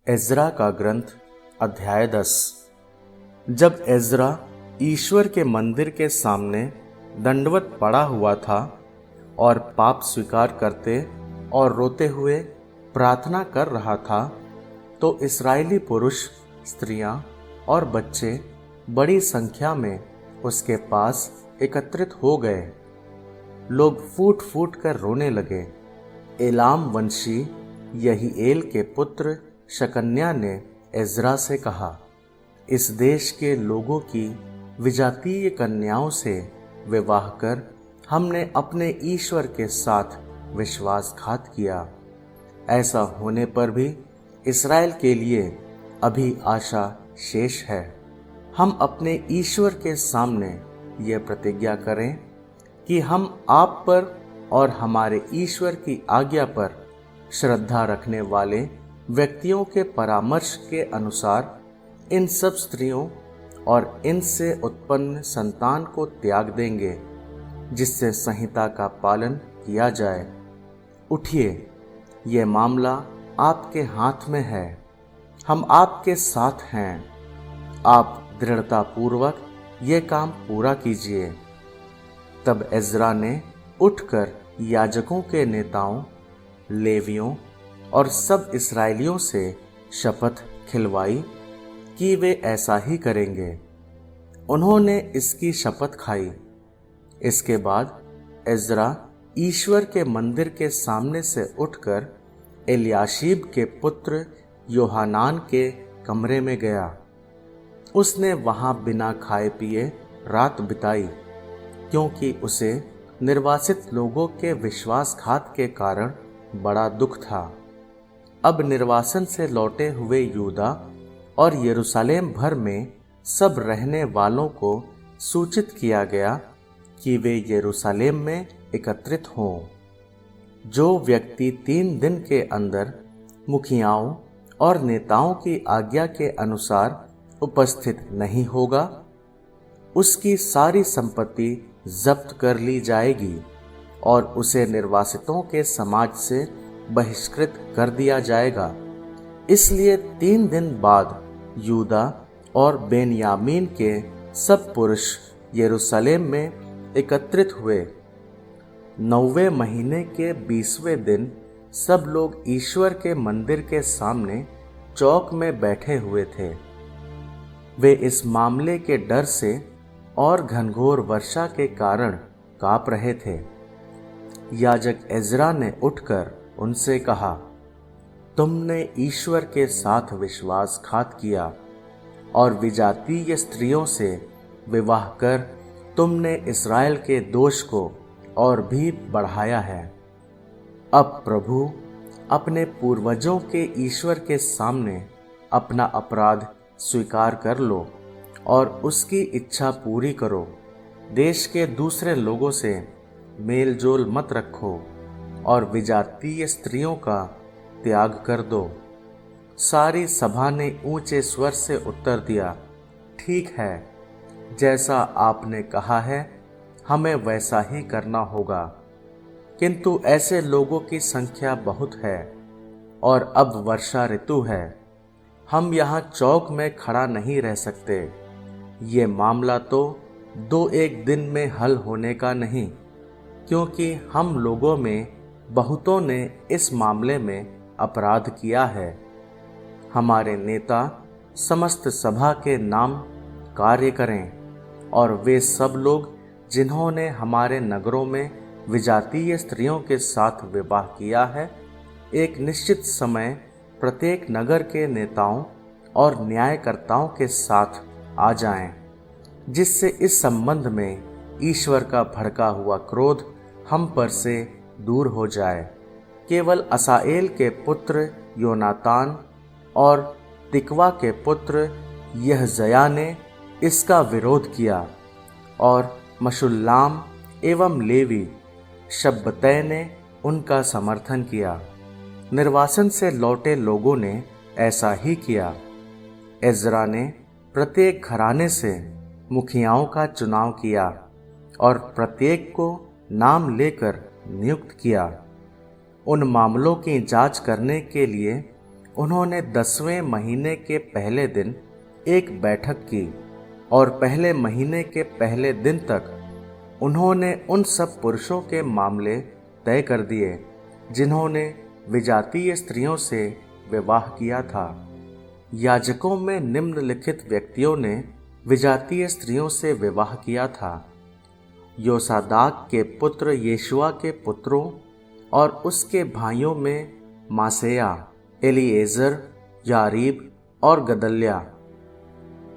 Ezra का ग्रंथ अध्याय 10। जब एज्रा ईश्वर के मंदिर के सामने दंडवत पड़ा हुआ था और पाप स्वीकार करते और रोते हुए प्रार्थना कर रहा था, तो इस्राएली पुरुष, स्त्रियां और बच्चे बड़ी संख्या में उसके पास एकत्रित हो गए। लोग फूट फूट कर रोने लगे। एलाम वंशी यहीएल के पुत्र शकन्या ने एज्रा से कहा, इस देश के लोगों की विजातीय कन्याओं से विवाह कर हमने अपने ईश्वर के साथ विश्वासघात किया। ऐसा होने पर भी इस्राएल के लिए अभी आशा शेष है। हम अपने ईश्वर के सामने ये प्रतिज्ञा करें कि हम आप पर और हमारे ईश्वर की आज्ञा पर श्रद्धा रखने वाले व्यक्तियों के परामर्श के अनुसार इन सब स्त्रियों और इनसे उत्पन्न संतान को त्याग देंगे, जिससे संहिता का पालन किया जाए। उठिए, ये मामला आपके हाथ में है। हम आपके साथ हैं। आप दृढ़तापूर्वक ये काम पूरा कीजिए। तब एज्रा ने उठकर याजकों के नेताओं, लेवियों और सब इस्राएलियों से शपथ खिलवाई कि वे ऐसा ही करेंगे। उन्होंने इसकी शपथ खाई। इसके बाद एज्रा ईश्वर के मंदिर के सामने से उठकर एलियाशीब के पुत्र योहानान के कमरे में गया। उसने वहां बिना खाए पिए रात बिताई, क्योंकि उसे निर्वासित लोगों के विश्वासघात के कारण बड़ा दुख था। अब निर्वासन से लौटे हुए यूदा और यरूशलेम भर में सब रहने वालों को सूचित किया गया कि वे यरूशलेम में एकत्रित हों। जो व्यक्ति 3 दिन के अंदर मुखियाओं और नेताओं की आज्ञा के अनुसार उपस्थित नहीं होगा, उसकी सारी संपत्ति जब्त कर ली जाएगी और उसे निर्वासितों के समाज से बहिष्कृत कर दिया जाएगा। इसलिए 3 दिन बाद यूदा और बेन्यामीन के सब पुरुष यरूशलेम में एकत्रित हुए। 9वें महीने के 20वें दिन सब लोग ईश्वर के मंदिर के सामने चौक में बैठे हुए थे। वे इस मामले के डर से और घनघोर वर्षा के कारण कांप रहे थे। याजक एज्रा ने उठकर उनसे कहा, तुमने ईश्वर के साथ विश्वासघात किया और विजातीय स्त्रियों से विवाह कर तुमने इस्राएल के दोष को और भी बढ़ाया है। अब प्रभु अपने पूर्वजों के ईश्वर के सामने अपना अपराध स्वीकार कर लो और उसकी इच्छा पूरी करो। देश के दूसरे लोगों से मेल जोल मत रखो और विजातीय स्त्रियों का त्याग कर दो। सारी सभा ने ऊंचे स्वर से उत्तर दिया, ठीक है, जैसा आपने कहा है हमें वैसा ही करना होगा। किंतु ऐसे लोगों की संख्या बहुत है और अब वर्षा ऋतु है। हम यहाँ चौक में खड़ा नहीं रह सकते। ये मामला तो 2-1 दिन में हल होने का नहीं, क्योंकि हम लोगों में बहुतों ने इस मामले में अपराध किया है। हमारे नेता समस्त सभा के नाम कार्य करें और वे सब लोग जिन्होंने हमारे नगरों में विजातीय स्त्रियों के साथ विवाह किया है, एक निश्चित समय प्रत्येक नगर के नेताओं और न्यायकर्ताओं के साथ आ जाएं, जिससे इस संबंध में ईश्वर का भड़का हुआ क्रोध हम पर से दूर हो जाए। केवल असाएल के पुत्र योनातान और तिकवा के पुत्र यहजया ने इसका विरोध किया और मशुल्लाम एवं लेवी शब्बतै ने उनका समर्थन किया। निर्वासन से लौटे लोगों ने ऐसा ही किया। एज्रा ने प्रत्येक घराने से मुखियाओं का चुनाव किया और प्रत्येक को नाम लेकर नियुक्त किया। उन मामलों की जांच करने के लिए उन्होंने 10वें महीने के पहले दिन एक बैठक की और पहले महीने के पहले दिन तक उन्होंने उन सब पुरुषों के मामले तय कर दिए जिन्होंने विजातीय स्त्रियों से विवाह किया था। याजकों में निम्नलिखित व्यक्तियों ने विजातीय स्त्रियों से विवाह किया था: योसादाक के पुत्र यीशुआ के पुत्रों और उसके भाइयों में मासेया, एलीएजर, यारीब और गदल्या।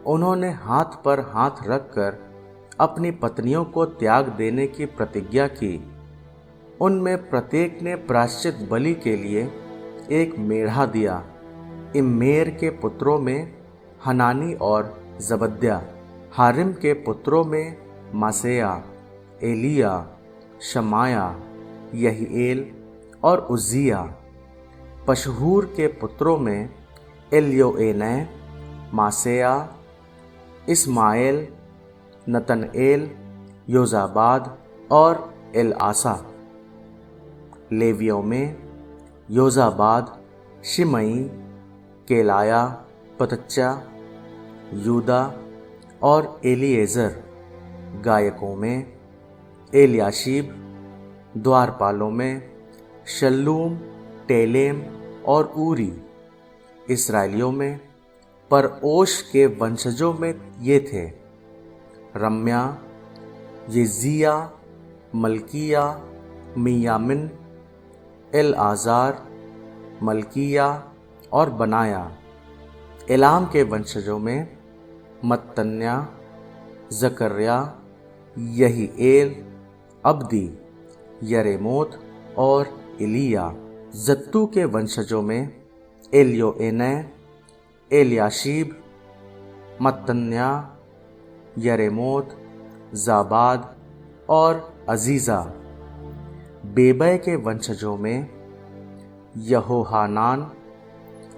उन्होंने हाथ पर हाथ रखकर अपनी पत्नियों को त्याग देने की प्रतिज्ञा की। उनमें प्रत्येक ने प्रायश्चित बलि के लिए एक मेढ़ा दिया। इम्मेर के पुत्रों में हनानी और जबद्या, हारिम के पुत्रों में मासेया, एलिया, शमाया, यहीएल और उज्जिया। पशहूर के पुत्रों में एल्योएनै, मासेया, इस्माएल, नतनएल, योजाबाद और एलआसा। लेवियों में योजाबाद, शिमई, केलाया, पतच्चा, यूदा और एलीएजर। गायकों में एलियाशीब। द्वारपालों में शल्लूम, टेलेम और ऊरी। इसराइलियों में परओश के वंशजों में ये थे: रम्या, यिजिया, मल्किया, मियामिन, एलआजार, मल्किया और बनाया। एलाम के वंशजों में मत्तन्या, जकर्या, यहीएल, अब्दी, यरेमोत और एलिया। जत्तू के वंशजों में एल्योएनै, एलियाशीब, मत्तन्या, यरेमोत, जाबाद और अजीज़ा। बेबै के वंशजों में यहोहानान,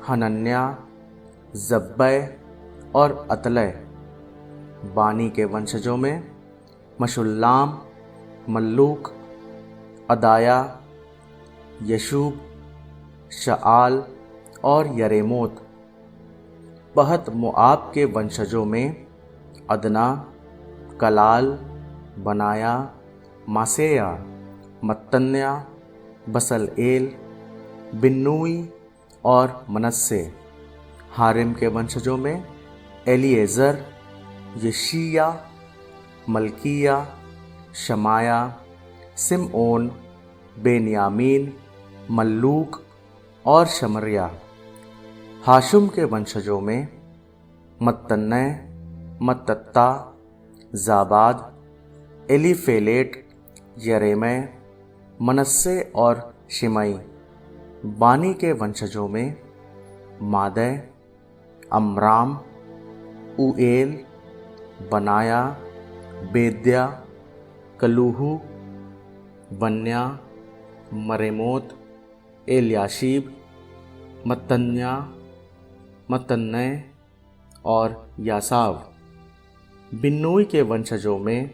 हनन्या, जब्बै और अतलै। बानी के वंशजों में मशुल्लाम, मल्लूक, अदाया, यशूब, शआल और यरेमोत। पहत मोआब के वंशजों में अदना, कलाल, बनाया, मासेया, मत्तन्या, बसलएल, बिन्नूई और मनस्से। हारिम के वंशजों में एलीएजर, यशिया, मल्किया, शमाया, सिमओन, बेन्यामीन, मल्लूक और शमरिया। हाशुम के वंशजों में मत्तन्नै, मत्तत्ता, जाबाद, एलीफेलेट, यरेमै, मनस्से और शिमई। बानी के वंशजों में मादै, अमराम, उएल, बनाया, बेद्या, कलूहू, वन्या, मरेमोत, एलियाशीब, मत्तन्या, मत्तन्नै और यासाव। बिन्नूई के वंशजों में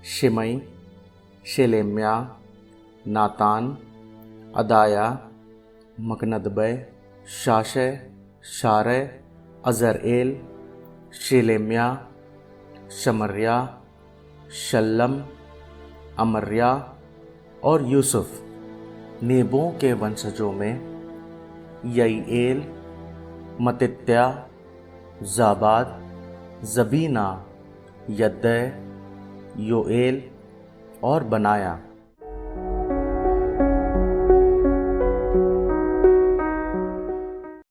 शिमई, शेलेम्या, नातान, अदाया, मकनदबै, शाशै, शारै, अजरएल, शेलेम्या, शमर्या, शल्लम, अमर्या और यूसुफ। नेबों के वंशजों में यईएल, मतित्या, जाबाद, जबीना, यद्दै, योएल और बनाया।